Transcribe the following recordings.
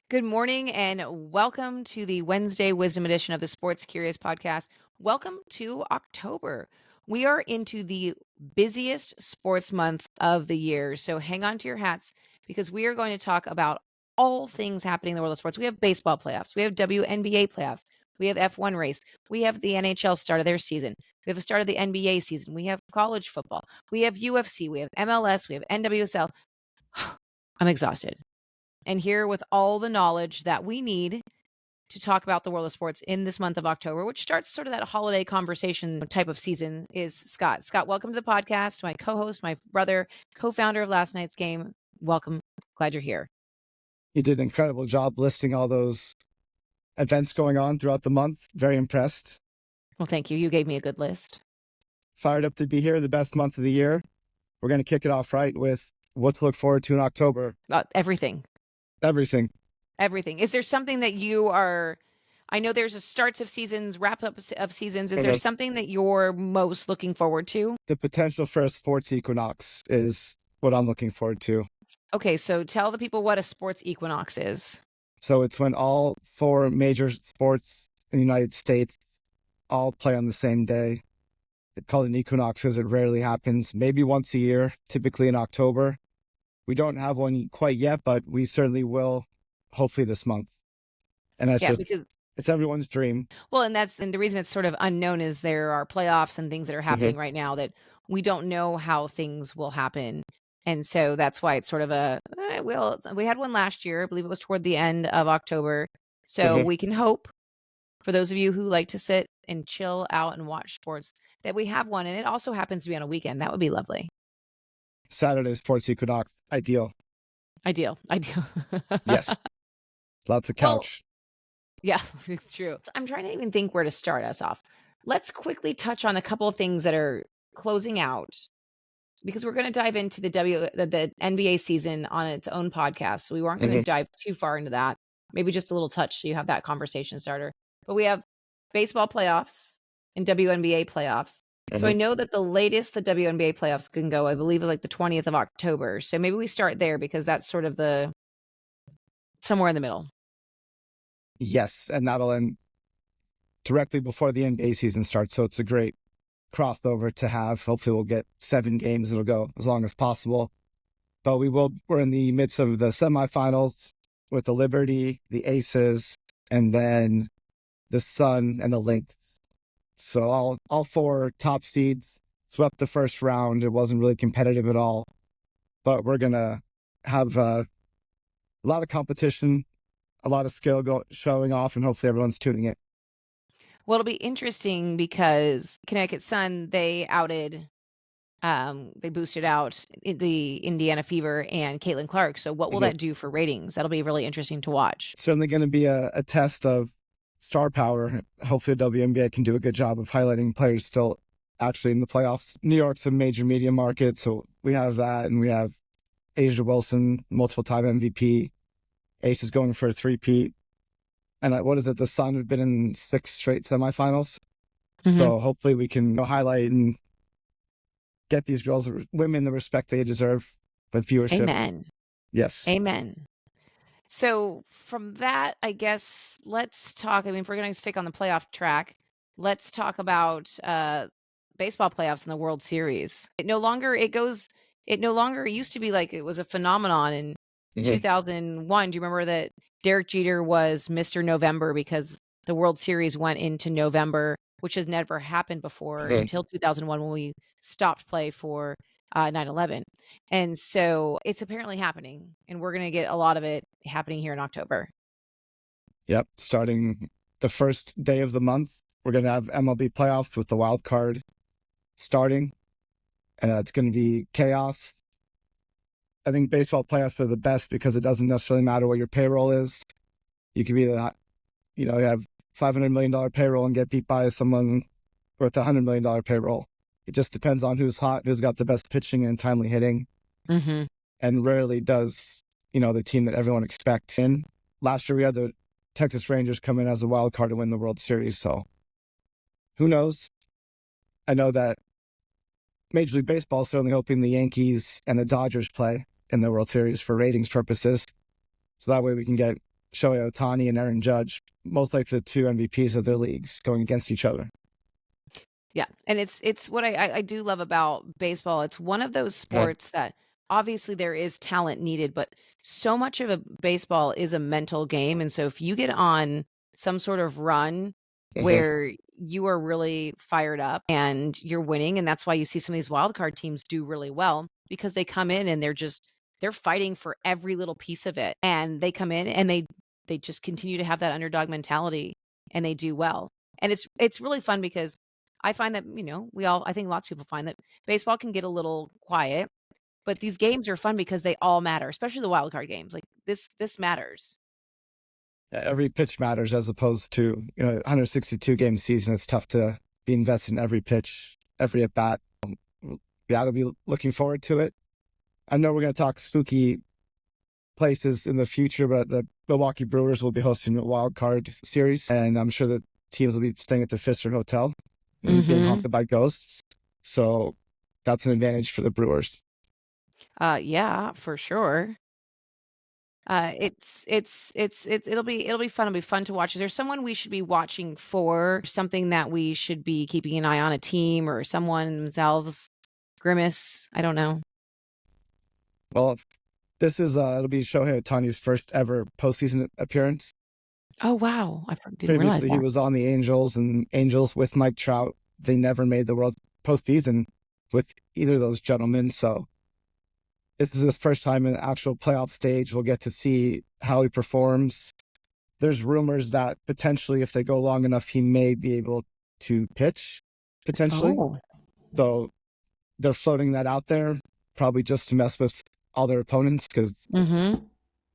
Good morning and welcome to the Wednesday Wisdom edition of the Sports Curious podcast. Welcome to October. We are into the busiest sports month of the year. So hang on to your hats because we are going to talk about all things happening in the world of sports. We have baseball playoffs, we have WNBA playoffs, we have F1 race, we have the NHL start of their season, we have the start of the NBA season, we have college football, we have UFC, we have MLS, we have NWSL. I'm exhausted and here with all the knowledge that we need to talk about the world of sports in this month of October, which starts sort of that holiday conversation type of season, is Scott. Scott, welcome to the podcast. My co-host, my brother, co-founder of last night's game. Welcome. Glad you're here. You did an incredible job listing all those events going on throughout the month. Very impressed. Well, thank you. You gave me a good list. Fired up to be here, the best month of the year. We're going to kick it off right with what to look forward to in October. Everything. Everything. Is there something that you are... I know there's a starts of seasons, wrap-ups of seasons. Is there something that you're most looking forward to? The potential for a sports equinox is what I'm looking forward to. Okay, so tell the people what a sports equinox is. So it's when all four major sports in the United States all play on the same day. It's called an equinox because it rarely happens, maybe once a year, typically in October. We don't have one quite yet, but we certainly will, hopefully this month. And that's because it's everyone's dream. Well, and the reason it's sort of unknown is there are playoffs and things that are happening right now that we don't know how things will happen. And so that's why it's sort of we had one last year. I believe it was toward the end of October. So we can hope, for those of you who like to sit and chill out and watch sports, that we have one. And it also happens to be on a weekend. That would be lovely. Saturday sports equinox, ideal. Yes. Lots of couch. Yeah, it's true. I'm trying to even think where to start us off. Let's quickly touch on a couple of things that are closing out, because we're going to dive into the NBA season on its own podcast. So we weren't going to dive too far into that. Maybe just a little touch so you have that conversation starter. But we have baseball playoffs and WNBA playoffs. So I know that the latest the WNBA playoffs can go, I believe, is like the 20th of October. So maybe we start there because that's sort of the somewhere in the middle. Yes, and that'll end directly before the NBA season starts. So it's a great crossover to have. Hopefully we'll get 7 games. It'll go as long as possible. But we're in the midst of the semifinals with the Liberty, the Aces, and then the Sun and the Lynx. So all 4 top seeds swept the first round. It wasn't really competitive at all. But we're going to have a lot of competition, a lot of skill showing off, and hopefully everyone's tuning in. Well, it'll be interesting because Connecticut Sun, they boosted out the Indiana Fever and Caitlin Clark. So what will that do for ratings? That'll be really interesting to watch. Certainly going to be a test of star power. Hopefully the WNBA can do a good job of highlighting players still actually in the playoffs. New York's a major media market, so we have that, and we have Asia Wilson, multiple-time MVP. Ace is going for a 3-peat. And what is it? The Sun have been in 6 straight semifinals. So hopefully we can highlight and get these women, the respect they deserve with viewership. Amen. Yes. Amen. So from that, I guess let's talk. I mean, if we're going to stick on the playoff track, let's talk about baseball playoffs in the World Series. It no longer used to be like it was a phenomenon in 2001. Do you remember that Derek Jeter was Mr. November because the World Series went into November, which has never happened before until 2001 when we stopped play for 9/11. And so it's apparently happening, and we're going to get a lot of it happening here in October. Yep. Starting the first day of the month, we're going to have MLB playoffs with the wild card starting. And it's going to be chaos. I think baseball playoffs are the best because it doesn't necessarily matter what your payroll is. You could be you have $500 million payroll and get beat by someone with $100 million payroll. It just depends on who's hot, who's got the best pitching and timely hitting. And rarely does, the team that everyone expects in. Last year we had the Texas Rangers come in as a wild card to win the World Series. So who knows? I know that Major League Baseball is certainly hoping the Yankees and the Dodgers play in the World Series for ratings purposes. So that way we can get Shohei Ohtani and Aaron Judge, most likely the two MVPs of their leagues going against each other. Yeah, and it's what I do love about baseball. It's one of those sports that obviously there is talent needed, but so much of a baseball is a mental game, and so if you get on some sort of run where you are really fired up and you're winning, and that's why you see some of these wild card teams do really well because they come in and they're fighting for every little piece of it, and they come in and they just continue to have that underdog mentality and they do well. And it's really fun because I find that, I think lots of people find that baseball can get a little quiet, but these games are fun because they all matter, especially the wild card games. Like this matters. Every pitch matters as opposed to, 162 game season. It's tough to be invested in every pitch, every at bat. Yeah, I'll be looking forward to it. I know we're going to talk spooky places in the future, but the Milwaukee Brewers will be hosting a wild card series, and I'm sure that teams will be staying at the Pfister Hotel and being haunted by ghosts. So that's an advantage for the Brewers. Yeah, for sure. It'll be fun. It'll be fun to watch. Is there someone we should be watching for? Something that we should be keeping an eye on, a team or someone themselves? Grimace? I don't know. Well, this is it'll be Shohei Ohtani's first ever postseason appearance. Oh wow, didn't realize Previously, he that. was on the Angels, and Angels with Mike Trout. They never made the World postseason with either of those gentlemen. So this is his first time in the actual playoff stage. We'll get to see how he performs. There's rumors that potentially, if they go long enough, he may be able to pitch, potentially. Oh. So they're floating that out there, probably just to mess with all their opponents, because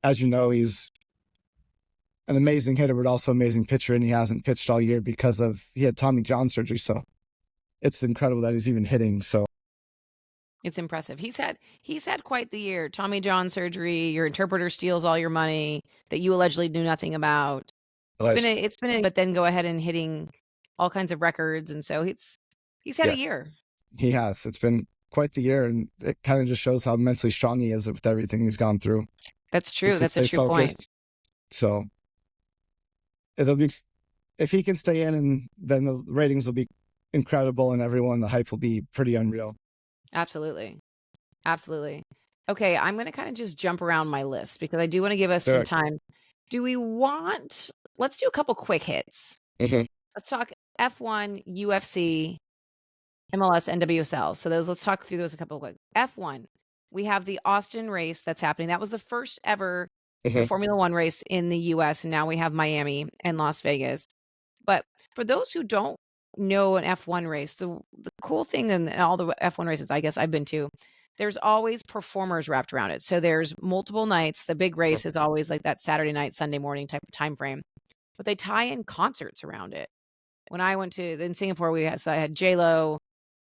as you know, he's an amazing hitter, but also amazing pitcher, and he hasn't pitched all year because he had Tommy John surgery. So it's incredible that he's even hitting. So It's impressive. He's had quite the year. Tommy John surgery, your interpreter steals all your money that you allegedly knew nothing about. But then go ahead and hitting all kinds of records, and so he's had a year. He has. It's been quite the year, and it kind of just shows how mentally strong he is with everything he's gone through. That's true. That's a true point. So it'll be, if he can stay in, and then the ratings will be incredible, and the hype will be pretty unreal. Absolutely. Okay, I'm going to kind of just jump around my list because I do want to give us some time. Let's do a couple quick hits. Let's talk F1, UFC, MLS, NWSL. So let's talk through those a couple of quick. F1, we have the Austin race that's happening. That was the first ever Formula One race in the US, and now we have Miami and Las Vegas. But for those who don't know an F1 race, the cool thing in all the F1 races I guess I've been to, there's always performers wrapped around it. So there's multiple nights. The big race is always like that Saturday night, Sunday morning type of time frame, but they tie in concerts around it. When I went in Singapore, I had J-Lo,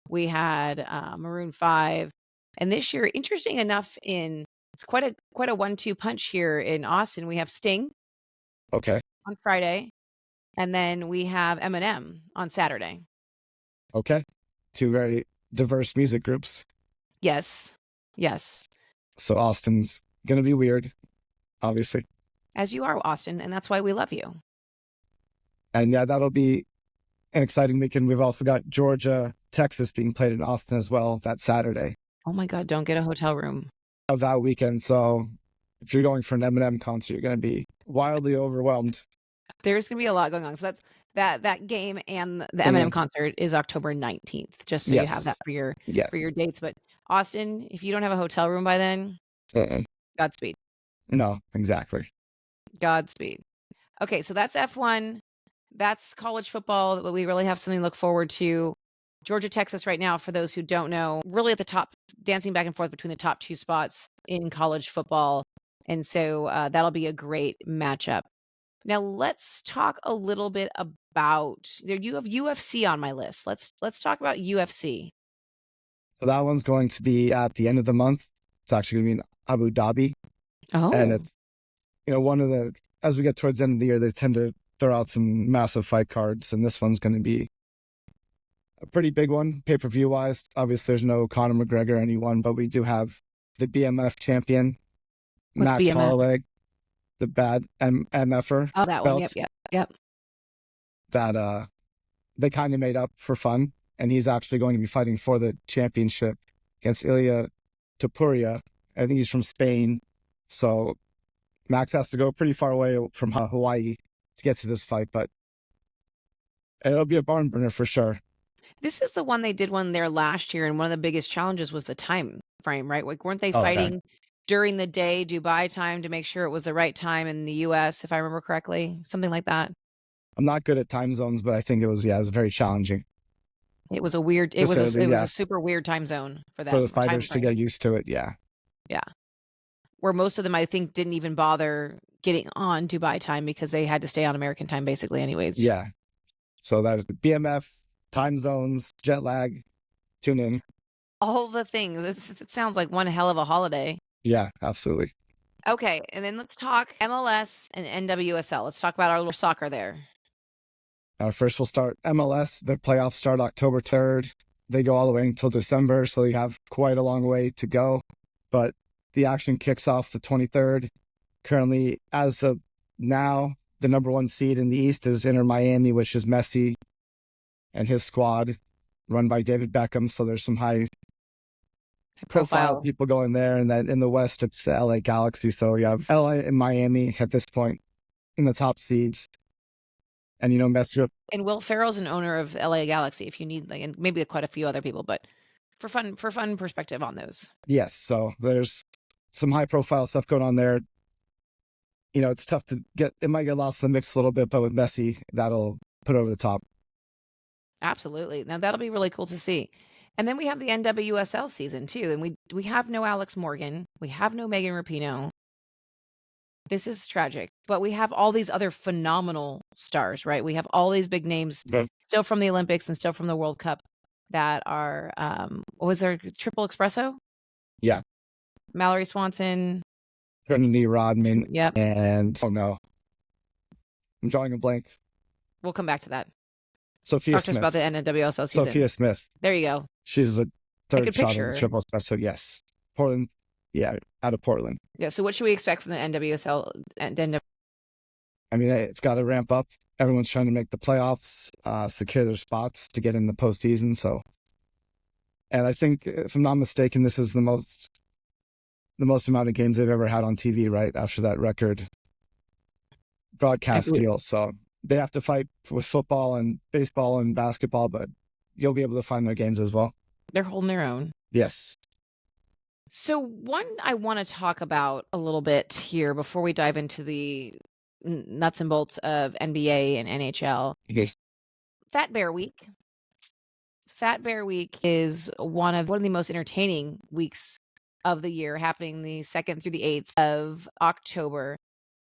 we had Maroon 5, and this year, interesting enough, it's quite a 1-2 punch here in Austin. We have Sting, on Friday, and then we have Eminem on Saturday. Okay, two very diverse music groups. Yes. So Austin's gonna be weird, obviously. As you are, Austin, and that's why we love you. And yeah, that'll be an exciting weekend. We've also got Georgia, Texas being played in Austin as well that Saturday. Oh my God, don't get a hotel room. Of that weekend. So if you're going for an Eminem concert, you're going to be wildly overwhelmed. There's going to be a lot going on. So that game and the Eminem concert is October 19th, just so you have that for your dates. But Austin, if you don't have a hotel room by then, Godspeed. No, exactly. Godspeed. Okay, so that's F1. That's college football. We really have something to look forward to. Georgia, Texas right now, for those who don't know, really at the top, dancing back and forth between the top two spots in college football. And so that'll be a great matchup. Now let's talk a little bit about, you have UFC on my list. Let's talk about UFC. So that one's going to be at the end of the month. It's actually going to be in Abu Dhabi. Oh. And it's, as we get towards the end of the year, they tend to throw out some massive fight cards. And this one's going to be a pretty big one, pay-per-view wise. Obviously, there's no Conor McGregor or anyone, but we do have the BMF champion, Max Holloway. the bad MFer Oh, that one. Yep, belt yep. that they kind of made up for fun, and he's actually going to be fighting for the championship against Ilya Topuria. I think he's from Spain, so Max has to go pretty far away from Hawaii to get to this fight, but it'll be a barn burner for sure. This is the one they did one there last year, and one of the biggest challenges was the time frame, right? Like, weren't they Oh, yeah. fighting during the day, Dubai time, to make sure it was the right time in the US, if I remember correctly? Something like that. I'm not good at time zones, but I think it was very challenging. It was a weird it Just was a it was yeah, a super weird time zone for for the them, or time fighters to frame. get used to it. Yeah, Yeah. Where most of them, I think, didn't even bother getting on Dubai time because they had to stay on American time basically anyways. yeah. So that is BMF, time zones, jet lag, tune in. All the things. It sounds like one hell of a holiday. Yeah, absolutely. Okay, and then let's talk MLS and NWSL. Let's talk about our little soccer there. First, we'll start MLS. The playoffs start October 3rd. They go all the way until December, so you have quite a long way to go. But the action kicks off the 23rd. Currently, as of now, the number one seed in the East is Inter Miami, which is Messi and his squad, run by David Beckham. So there's some high profile people going there. And then in the West, it's the LA Galaxy. So you have LA and Miami at this point in the top seeds. And, you know, Messi. And Will Ferrell's an owner of LA Galaxy, if you need, like, and maybe quite a few other people, but for fun perspective on those. Yes. So there's some high profile stuff going on there. You know, it's tough to get, it might get lost in the mix a little bit, but with Messi, that'll put over the top. Absolutely. Now that'll be really cool to see. And then we have the NWSL season too, and we have no Alex Morgan, we have no Megan Rapinoe. This is tragic, but we have all these other phenomenal stars, right? We have all these big names still from the Olympics and still from the World Cup that are what was there, triple espresso? Yeah. Mallory Swanson, Trinity Rodman. Yep. And oh no, I'm drawing a blank. We'll come back to that. Sophia Talk Smith. to us about the NWSL season. Sophia Smith. There you go. She's the third shot picture of the her. triple espresso. Yes. Portland. Yeah, out of Portland. Yeah. So what should we expect from the NWSL? I mean, it's got to ramp up. Everyone's trying to make the playoffs, secure their spots to get in the postseason. So, and I think, if I'm not mistaken, this is the most amount of games they've ever had on TV, right? After that record broadcast deal. So they have to fight with football and baseball and basketball, but you'll be able to find their games as well. They're holding their own. Yes. So one I want to talk about a little bit here before we dive into the nuts and bolts of NBA and NHL. Okay. Fat Bear Week. Fat Bear Week is one of the most entertaining weeks of the year, happening the 2nd through the 8th of October.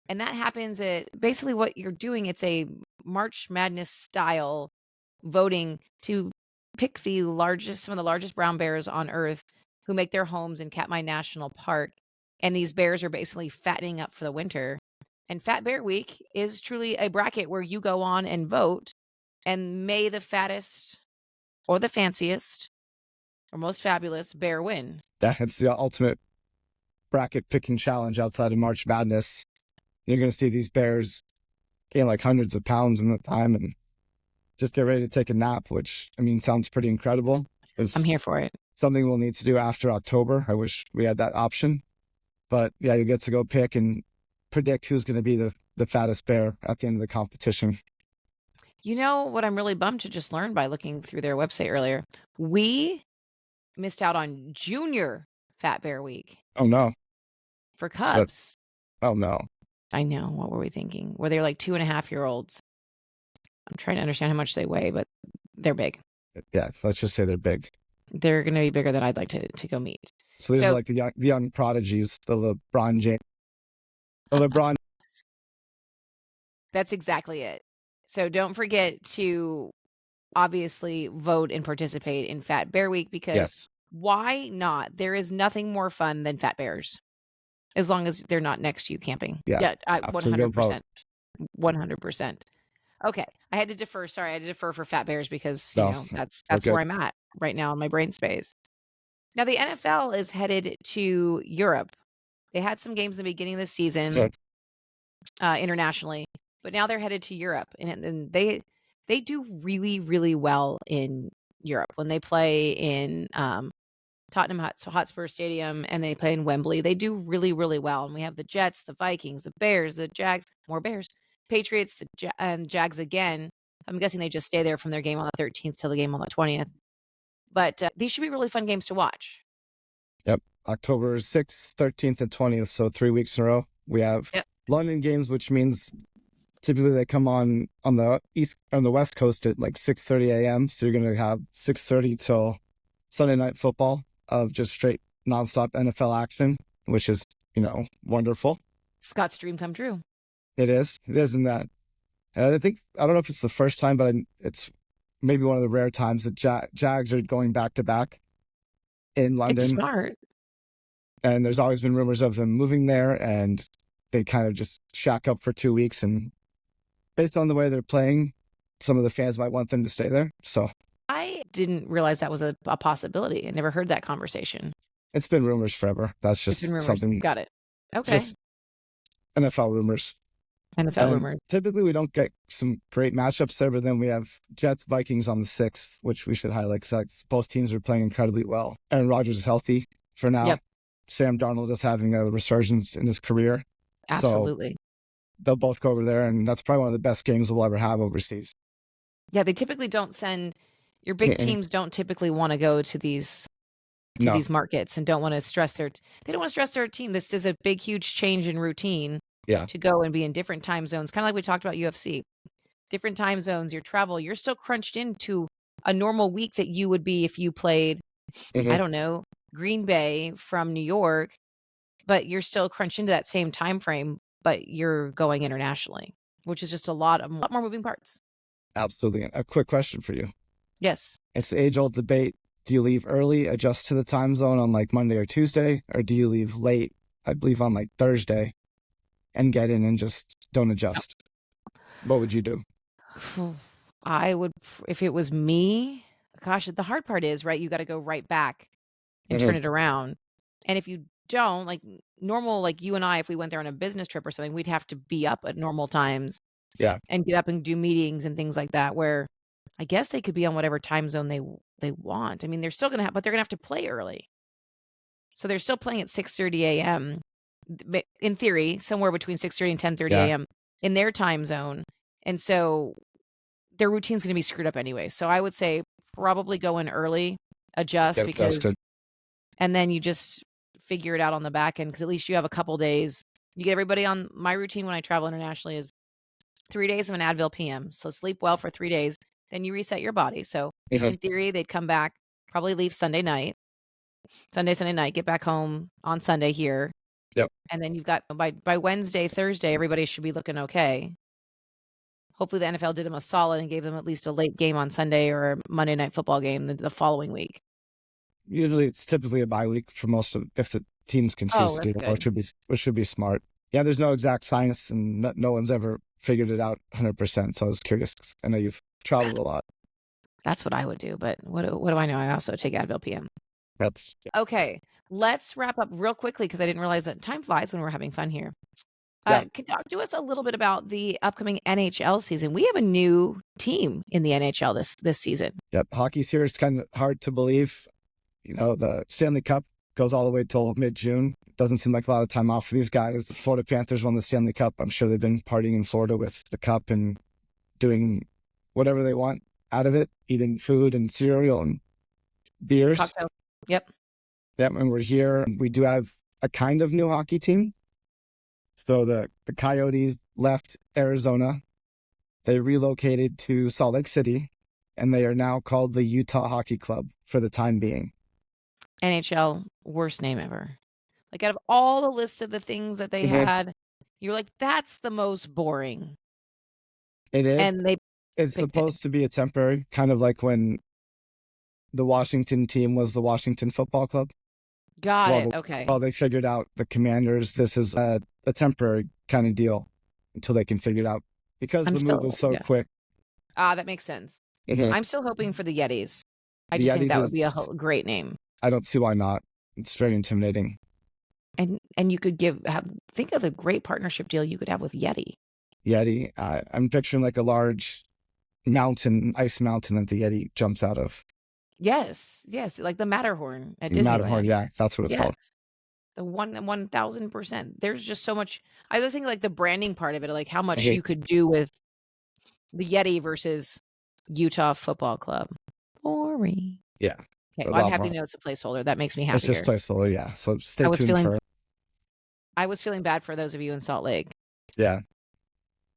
And that happens at basically what you're doing. It's a March Madness style voting to pick some of the largest brown bears on earth who make their homes in Katmai National Park. And these bears are basically fattening up for the winter. And Fat Bear Week is truly a bracket where you go on and vote, and may the fattest or the fanciest or most fabulous bear win. That's the ultimate bracket picking challenge outside of March Madness. You're going to see these bears gain like hundreds of pounds in the time and just get ready to take a nap, which, I mean, sounds pretty incredible. I'm here for it. Something we'll need to do after October. I wish we had that option. But yeah, you get to go pick and predict who's going to be the fattest bear at the end of the competition. You know what I'm really bummed to just learn by looking through their website earlier? We missed out on Junior Fat Bear Week. Oh, no. For cubs. Oh, no. I know. What were we thinking? Were they like 2.5-year-olds? I'm trying to understand how much they weigh, but they're big. Yeah, let's just say they're big. They're going to be bigger than I'd like to go meet. So these are like the young prodigies, the LeBron James. The LeBron. That's exactly it. So don't forget to obviously vote and participate in Fat Bear Week, because why not? There is nothing more fun than fat bears, as long as they're not next to you camping. Yeah, 100%. 100%. Okay, I had to defer. Sorry, I had to defer for fat bears because that's where I'm at right now in my brain space. Now the NFL is headed to Europe. They had some games in the beginning of the season. internationally, but now they're headed to Europe, and they do really, really well in Europe when they play in Tottenham Hotspur Stadium and they play in Wembley. They do really, really well. And we have the Jets, the Vikings, the Bears, the Jags, more Bears, Patriots, and Jags again. I'm guessing they just stay there from their game on the 13th till the game on the 20th. But these should be really fun games to watch. Yep. October 6th, 13th, and 20th. So 3 weeks in a row. We have Yep. London games, which means typically they come on the West Coast at like 6:30 a.m. So you're going to have 6:30 till Sunday night football of just straight nonstop NFL action, which is, wonderful. Scott's dream come true. It is in that. And I don't know if it's the first time, but it's maybe one of the rare times that Jags are going back to back in London. It's smart. And there's always been rumors of them moving there, and they kind of just shack up for 2 weeks. And based on the way they're playing, some of the fans might want them to stay there. So I didn't realize that was a possibility. I never heard that conversation. it's been rumors forever. That's It's just been rumors. something. Got it. Okay. Just NFL rumors. NFL And rumors. typically we don't get some great matchups there, but then we have Jets Vikings on the 6th, which we should highlight because both teams are playing incredibly well. Aaron Rodgers is healthy for now. Yep. Sam Darnold is having a resurgence in his career. Absolutely. So they'll both go over there, and that's probably one of the best games we'll ever have overseas. Yeah, they typically don't send your big teams don't typically want to go to these markets and don't want to stress they don't want to stress their team. This is a big, huge change in routine. Yeah. To go and be in different time zones, kind of like we talked about UFC. Different time zones, your travel, you're still crunched into a normal week that you would be if you played, I don't know, Green Bay from New York, but you're still crunched into that same time frame, but you're going internationally, which is just a lot more moving parts. Absolutely. A quick question for you. Yes. It's the age-old debate. Do you leave early, adjust to the time zone on like Monday or Tuesday, or do you leave late, I believe on like Thursday, and get in and just don't adjust? What would you do? I would, if it was me, gosh, the hard part is, right, you got to go right back and turn it around. And if you don't, like normal, like you and I, if we went there on a business trip or something, we'd have to be up at normal times. Yeah. And get up and do meetings and things like that, where I guess they could be on whatever time zone they want. I mean, they're still going to have, but they're going to have to play early. So they're still playing at 6:30 a.m. in theory, somewhere between 6:30 and 10:30 a.m. in their time zone. And so their routine's going to be screwed up anyway. So I would say probably go in early, adjust and then you just figure it out on the back end, because at least you have a couple days. You get everybody on. My routine when I travel internationally is 3 days of an Advil PM. So sleep well for 3 days, then you reset your body. So in theory, they'd come back, probably leave Sunday night, get back home on Sunday here. Yep. And then you've got by Wednesday, Thursday, everybody should be looking okay. Hopefully the NFL did them a solid and gave them at least a late game on Sunday or a Monday night football game the following week. Usually it's typically a bye week for most of, if the teams can choose to do that, which should be smart. Yeah, there's no exact science, and no one's ever figured it out 100%. So I was curious. I know you've traveled a lot. That's what I would do, but what do I know? I also take Advil PM. That's okay. Let's wrap up real quickly because I didn't realize that time flies when we're having fun here. Can talk to us a little bit about the upcoming NHL season. We have a new team in the NHL this season. Yep, hockey's here. It's kind of hard to believe. The Stanley Cup goes all the way till mid-June. Doesn't seem like a lot of time off for these guys. The Florida Panthers won the Stanley Cup. I'm sure they've been partying in Florida with the cup and doing whatever they want out of it, eating food and cereal and beers. Cocktail. Yep. And we're here. We do have a kind of new hockey team. So the Coyotes left Arizona. They relocated to Salt Lake City, and they are now called the Utah Hockey Club for the time being. NHL, worst name ever. Like out of all the list of the things that they had, you're like, that's the most boring. It is. And it's supposed to be a temporary, kind of like when the Washington team was the Washington Football Club. Got it. Okay. Well, they figured out the Commanders. This is a temporary kind of deal until they can figure it out, because the move was so quick. That makes sense. I'm still hoping for the Yetis. I just think that would be a great name. I don't see why not. It's very intimidating. And you could think of a great partnership deal you could have with Yeti. Yeti. I'm picturing like a large ice mountain that the Yeti jumps out of. Yes, like the Matterhorn at Matterhorn, Disneyland. yeah, that's what it's Yes, called. the 1,000%. There's just so much. I other think like the branding part of it, like how much Okay. you could do with the Yeti versus Utah Football Club. Boring. Yeah, Okay, a well, I'm lot happy more. to know it's a placeholder. That makes me It's just happier. placeholder, yeah. So stay I was tuned feeling for I was feeling bad for those of you in Salt Lake. yeah.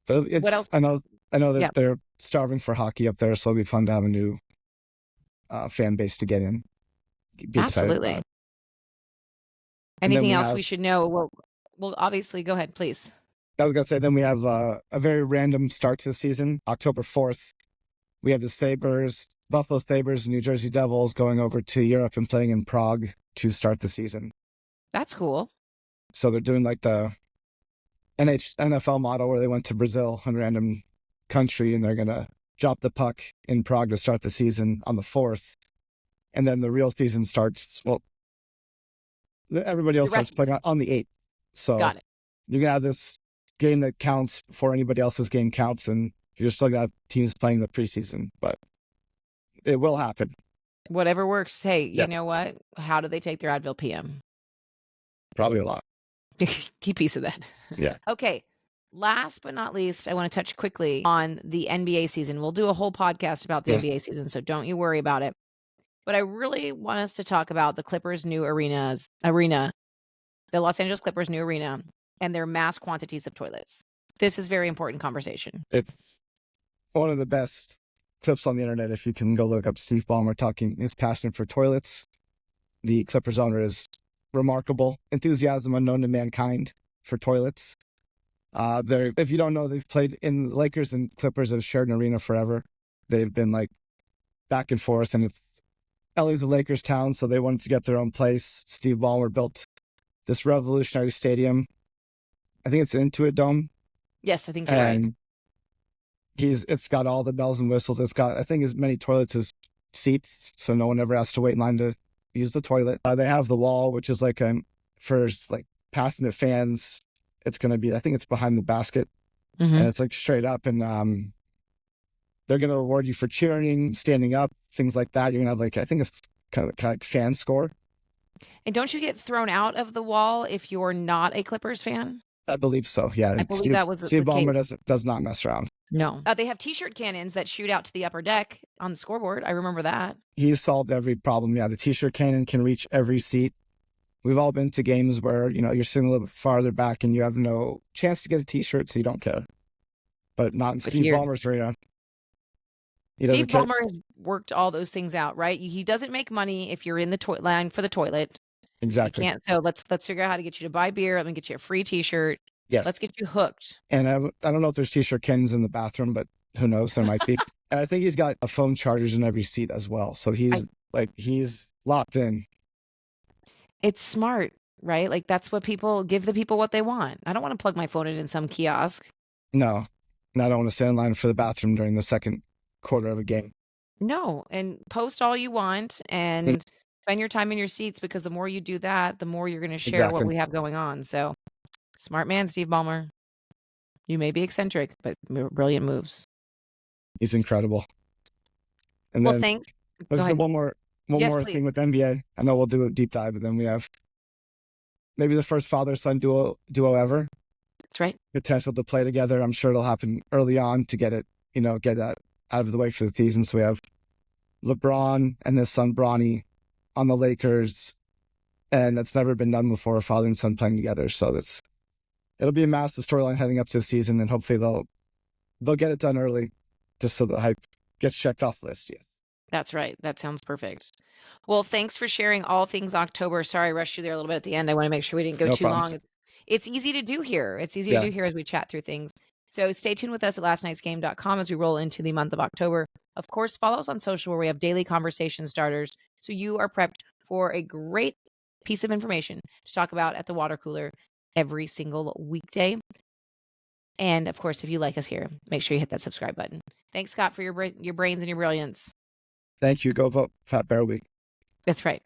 But What it's else? I know Yeah, that they're starving for hockey up there, so it'll be fun to have a new fan base to get in. Be excited about absolutely. it. And then Anything we else have we should know? Well, obviously, go ahead, please. I was gonna say then we have a very random start to the season. October 4th, we have the Sabres, Buffalo Sabres, New Jersey Devils going over to Europe and playing in Prague to start the season. That's cool. So they're doing like the NFL model where they went to Brazil, a random country, and they're gonna drop the puck in Prague to start the season on the 4th, and then the real season starts. Well, everybody The else starts rest of the playing season. on the 8th. So Got it. you're gonna have this game that counts before anybody else's game counts, and you're still gonna have teams playing the preseason, but it will happen. Whatever works. Hey, Yeah, you know what? How do they take their Advil PM? probably a lot. Key piece of that. Yeah, Okay. Last but not least, I want to touch quickly on the NBA season. We'll do a whole podcast about the yeah. NBA season, so don't you worry about it. But I really want us to talk about the Clippers' new arena, the Los Angeles Clippers' new arena, and their mass quantities of toilets. This is very important conversation. It's one of the best clips on the internet. If you can go look up Steve Ballmer talking his passion for toilets, the Clippers owner is remarkable enthusiasm unknown to mankind for toilets. If you don't know, they've played in Lakers and Clippers have shared an arena forever. They've been like back and forth, and it's LA's a Lakers town, so they wanted to get their own place. Steve Ballmer built this revolutionary stadium. I think it's an Intuit Dome, Yes, I think you're right. and it's got all the bells and whistles. It's got, I think, as many toilets as seats, so no one ever has to wait in line to use the toilet. They have the wall, which is like for like passionate fans. It's going to be, I think it's behind the basket, Mm-hmm. and it's like straight up, and they're going to reward you for cheering, standing up, things like that. You're going to have like, I think it's kind of like fan score. And don't you get thrown out of the wall if you're not a Clippers fan? I believe so. Yeah, I believe that was Steve the case. Ballmer does not mess around. No. They have T-shirt cannons that shoot out to the upper deck on the scoreboard. I remember that. He's solved every problem. Yeah, the T-shirt cannon can reach every seat. We've all been to games where, you're sitting a little bit farther back and you have no chance to get a T-shirt, so you don't care. But not in But Steve here, Ballmer's arena. He Steve doesn't care. Ballmer has worked all those things out, right? He doesn't make money if you're in the line for the toilet. He Exactly. can't. So let's figure out how to get you to buy beer. Let me get you a free T-shirt. Yes. Let's get you hooked. And I don't know if there's T-shirt cannons in the bathroom, but who knows? There might be. And I think he's got a phone chargers in every seat as well. So he's locked in. It's smart, right? Like that's what give the people what they want. I don't want to plug my phone in some kiosk. No, and I don't want to stand in line for the bathroom during the second quarter of a game. No, and post all you want and spend your time in your seats because the more you do that, the more you're going to share what Exactly. we have going on. So smart man, Steve Ballmer. You may be eccentric, but brilliant moves. He's incredible. And Well, then thanks. there's Go ahead. one more Yes, thing please. with NBA. I know we'll do a deep dive, but then we have maybe the first father-son duo ever. That's right. Potential to play together. I'm sure it'll happen early on to get that out of the way for the season. So we have LeBron and his son Bronny on the Lakers, and that's never been done before, a father and son playing together. So it'll be a massive storyline heading up to the season, and hopefully they'll get it done early, just so the hype gets checked off the list. Yeah. That's right. That sounds perfect. Well, thanks for sharing all things October. Sorry, I rushed you there a little bit at the end. I want to make sure we didn't go No too problem. long. It's easy to do here. It's easy to Yeah. do here as we chat through things. So stay tuned with us at lastnightsgame.com as we roll into the month of October. Of course, follow us on social where we have daily conversation starters so you are prepped for a great piece of information to talk about at the water cooler every single weekday. And of course, if you like us here, make sure you hit that subscribe button. Thanks, Scott, for your brains and your brilliance. Thank you. Go vote Fat Bear Week. That's right.